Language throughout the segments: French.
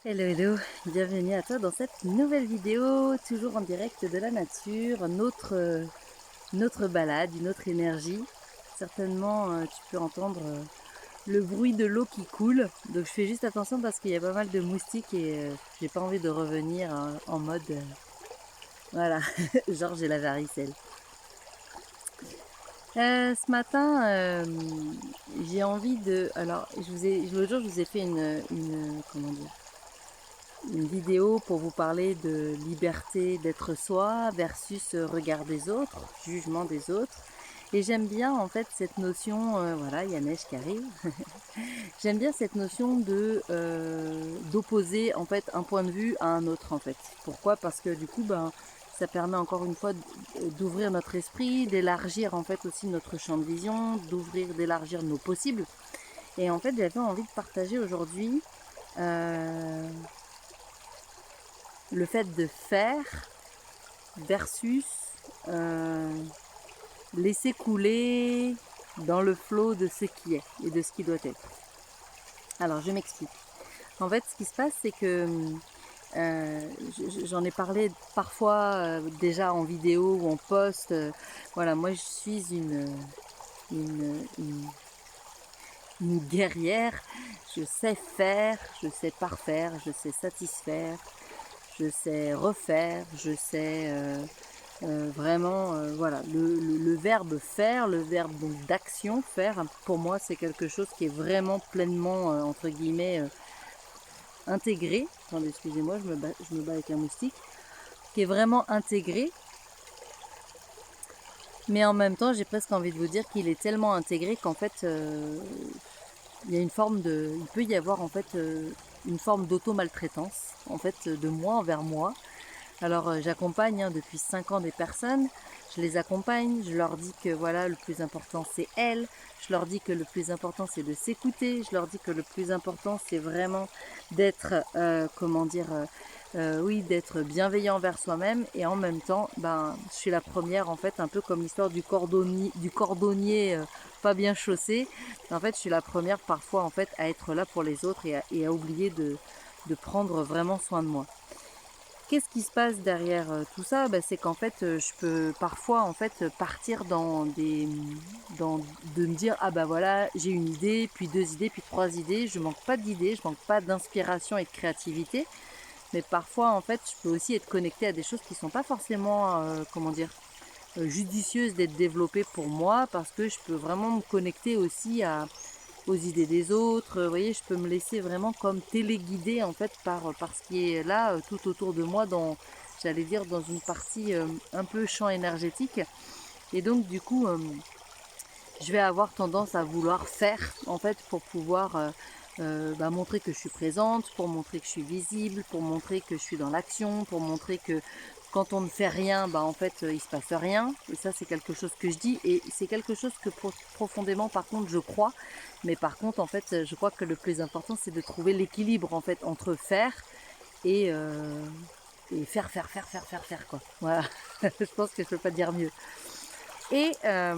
Hello hello, bienvenue à toi dans cette nouvelle vidéo, toujours en direct de la nature, une autre balade, une autre énergie. Certainement tu peux entendre le bruit de l'eau qui coule, donc je fais juste attention parce qu'il y a pas mal de moustiques et j'ai pas envie de revenir en mode voilà, genre j'ai la varicelle. Ce matin, j'ai envie de... Alors, l'autre jour, je vous ai fait comment dire, une vidéo pour vous parler de liberté d'être soi versus regard des autres, jugement des autres. Et j'aime bien en fait cette notion, voilà, il y a neige qui arrive. J'aime bien cette notion de d'opposer en fait un point de vue à un autre en fait. Pourquoi? Parce que du coup, ben, ça permet encore une fois d'ouvrir notre esprit, d'élargir en fait aussi notre champ de vision, d'élargir nos possibles. Et en fait, j'avais envie de partager aujourd'hui euh, le fait de faire versus euh, laisser couler dans le flot de ce qui est et de ce qui doit être. Alors je m'explique. En fait, ce qui se passe, c'est que j'en ai parlé parfois déjà en vidéo ou en post. Voilà, moi je suis une, une, une guerrière. Je sais faire, je sais parfaire, je sais satisfaire, je sais refaire, je sais vraiment, voilà, le verbe faire, le verbe donc d'action, faire, pour moi c'est quelque chose qui est vraiment pleinement, entre guillemets, intégré. Attendez, excusez-moi, je me bats avec un moustique. Qui est vraiment intégré, mais en même temps j'ai presque envie de vous dire qu'il est tellement intégré qu'en fait, il y a une forme de... Il peut y avoir en fait une forme d'auto-maltraitance, en fait, de moi envers moi. Alors j'accompagne depuis 5 ans des personnes, je les accompagne, je leur dis que voilà, le plus important c'est elles, je leur dis que le plus important c'est de s'écouter, je leur dis que le plus important c'est vraiment d'être, comment dire, oui, d'être bienveillant envers soi-même et en même temps, ben, je suis la première en fait, un peu comme l'histoire du cordonnier pas bien chaussé. En fait, je suis la première parfois en fait à être là pour les autres et à oublier de prendre vraiment soin de moi. Qu'est-ce qui se passe derrière tout ça? C'est qu'en fait, je peux parfois en fait partir dans de me dire ah bah voilà j'ai une idée, puis deux idées, puis trois idées. Je manque pas d'idées, je manque pas d'inspiration et de créativité, mais parfois en fait je peux aussi être connectée à des choses qui sont pas forcément comment dire judicieuses d'être développées pour moi parce que je peux vraiment me connecter aussi aux idées des autres. Vous voyez, je peux me laisser vraiment comme téléguider en fait par ce qui est là tout autour de moi dans, j'allais dire, dans une partie un peu champ énergétique. Et donc du coup, je vais avoir tendance à vouloir faire en fait pour pouvoir montrer que je suis présente, pour montrer que je suis visible, pour montrer que je suis dans l'action, pour montrer que quand on ne fait rien, en fait, il se passe rien. Et ça, c'est quelque chose que je dis et c'est quelque chose que profondément, par contre, je crois. Mais par contre, en fait, je crois que le plus important, c'est de trouver l'équilibre en fait entre faire et, euh, et faire, quoi. Voilà. Je pense que je peux pas dire mieux. Et, euh,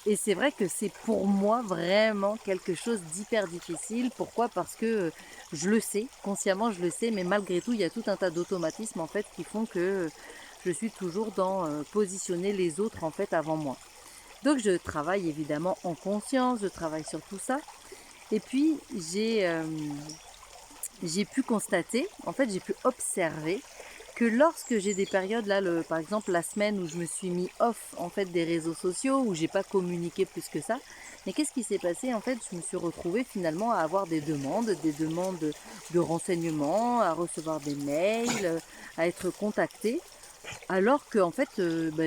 et c'est vrai que c'est pour moi vraiment quelque chose d'hyper difficile. Pourquoi? Parce que je le sais, consciemment je le sais, mais malgré tout, il y a tout un tas d'automatismes en fait qui font que je suis toujours dans positionner les autres en fait avant moi. Donc je travaille évidemment en conscience, je travaille sur tout ça. Et puis j'ai pu constater, en fait j'ai pu observer que lorsque j'ai des périodes là, par exemple la semaine où je me suis mis off en fait des réseaux sociaux, où j'ai pas communiqué plus que ça, mais qu'est-ce qui s'est passé? En fait, je me suis retrouvée finalement à avoir des demandes de renseignements, à recevoir des mails, à être contactée, alors que en fait,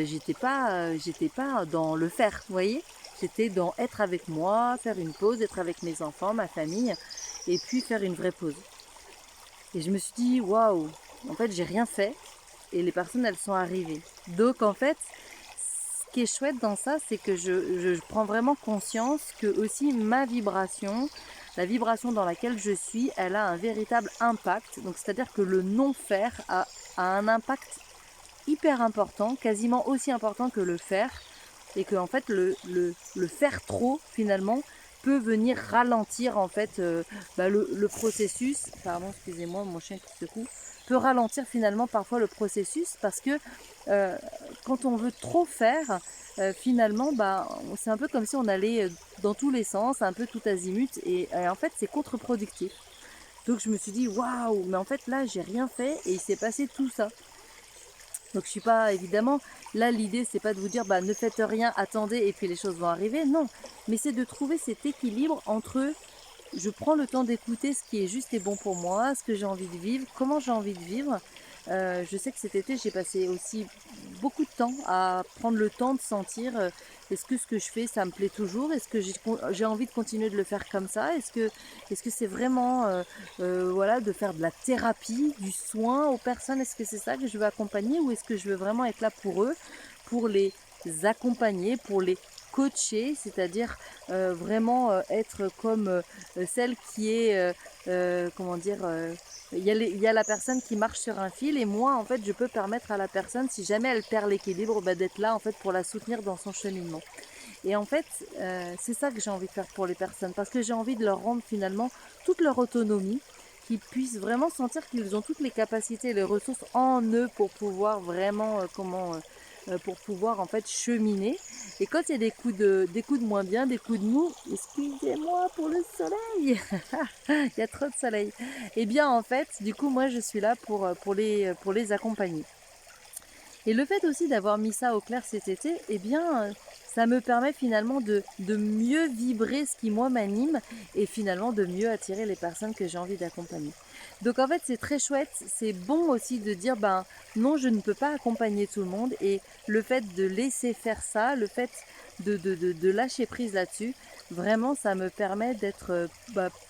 j'étais pas dans le faire, vous voyez? J'étais dans être avec moi, faire une pause, être avec mes enfants, ma famille, et puis faire une vraie pause. Et je me suis dit, waouh, en fait, j'ai rien fait et les personnes, elles sont arrivées. Donc, en fait, ce qui est chouette dans ça, c'est que je prends vraiment conscience que aussi ma vibration, la vibration dans laquelle je suis, elle a un véritable impact. Donc, c'est-à-dire que le non-faire a un impact hyper important, quasiment aussi important que le faire. Et que, en fait, le faire trop, finalement, peut venir ralentir en fait le processus. Pardon, excusez-moi, mon chien qui secoue. Peut ralentir finalement parfois le processus parce que quand on veut trop faire, finalement, c'est un peu comme si on allait dans tous les sens, un peu tout azimut, et en fait c'est contre-productif. Donc je me suis dit waouh, mais en fait là j'ai rien fait et il s'est passé tout ça. Donc je suis pas, évidemment, là l'idée c'est pas de vous dire ne faites rien, attendez et puis les choses vont arriver, non. Mais c'est de trouver cet équilibre entre je prends le temps d'écouter ce qui est juste et bon pour moi, ce que j'ai envie de vivre, comment j'ai envie de vivre. Je sais que cet été j'ai passé aussi beaucoup de temps à prendre le temps de sentir est-ce que ce que je fais ça me plaît toujours, est-ce que j'ai envie de continuer de le faire comme ça, est-ce que c'est vraiment voilà, de faire de la thérapie, du soin aux personnes, est-ce que c'est ça que je veux accompagner ou est-ce que je veux vraiment être là pour eux, pour les accompagner, pour les coacher, c'est-à-dire vraiment être comme celle qui est, comment dire, il y a la personne qui marche sur un fil et moi en fait je peux permettre à la personne si jamais elle perd l'équilibre d'être là en fait pour la soutenir dans son cheminement. Et en fait c'est ça que j'ai envie de faire pour les personnes parce que j'ai envie de leur rendre finalement toute leur autonomie, qu'ils puissent vraiment sentir qu'ils ont toutes les capacités et les ressources en eux pour pouvoir vraiment pour pouvoir en fait cheminer. Et quand il y a des coups de moins bien, des coups de mou, excusez-moi pour le soleil, il y a trop de soleil. Et bien en fait, du coup moi je suis là pour les accompagner. Et le fait aussi d'avoir mis ça au clair cet été, eh bien ça me permet finalement de mieux vibrer ce qui moi m'anime et finalement de mieux attirer les personnes que j'ai envie d'accompagner. Donc en fait c'est très chouette, c'est bon aussi de dire non je ne peux pas accompagner tout le monde et le fait de laisser faire ça, le fait de lâcher prise là-dessus, vraiment ça me permet d'être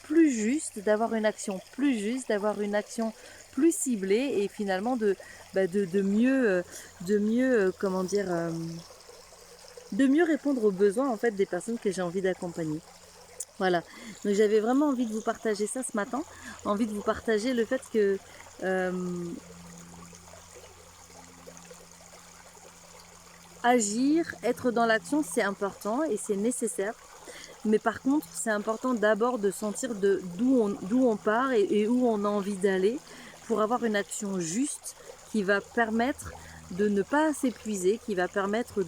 plus juste, d'avoir une action plus juste, d'avoir une action plus ciblée et finalement de mieux, comment dire, de mieux répondre aux besoins en fait des personnes que j'ai envie d'accompagner. Voilà, donc j'avais vraiment envie de vous partager ça ce matin, envie de vous partager le fait que agir, être dans l'action, c'est important et c'est nécessaire. Mais par contre, c'est important d'abord de sentir d'où on part et où on a envie d'aller pour avoir une action juste qui va permettre de ne pas s'épuiser, qui va permettre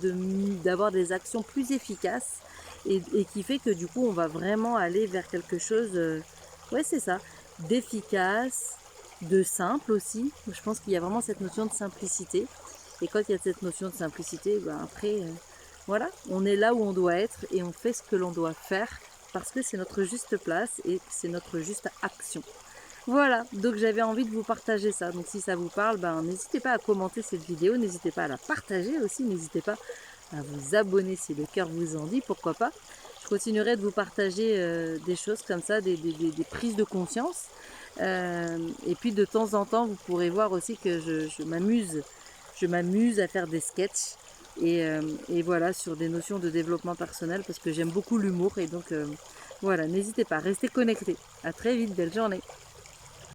d'avoir des actions plus efficaces et qui fait que du coup on va vraiment aller vers quelque chose, ouais c'est ça, d'efficace, de simple aussi. Je pense qu'il y a vraiment cette notion de simplicité. Et quand il y a cette notion de simplicité, après... voilà, on est là où on doit être et on fait ce que l'on doit faire parce que c'est notre juste place et c'est notre juste action. Voilà, donc j'avais envie de vous partager ça. Donc si ça vous parle, n'hésitez pas à commenter cette vidéo, n'hésitez pas à la partager aussi, n'hésitez pas à vous abonner si le cœur vous en dit, pourquoi pas. Je continuerai de vous partager des choses comme ça, des prises de conscience. Et puis de temps en temps, vous pourrez voir aussi que je m'amuse à faire des sketchs. Et voilà, sur des notions de développement personnel parce que j'aime beaucoup l'humour et donc voilà, n'hésitez pas, restez connectés. À très vite, belle journée.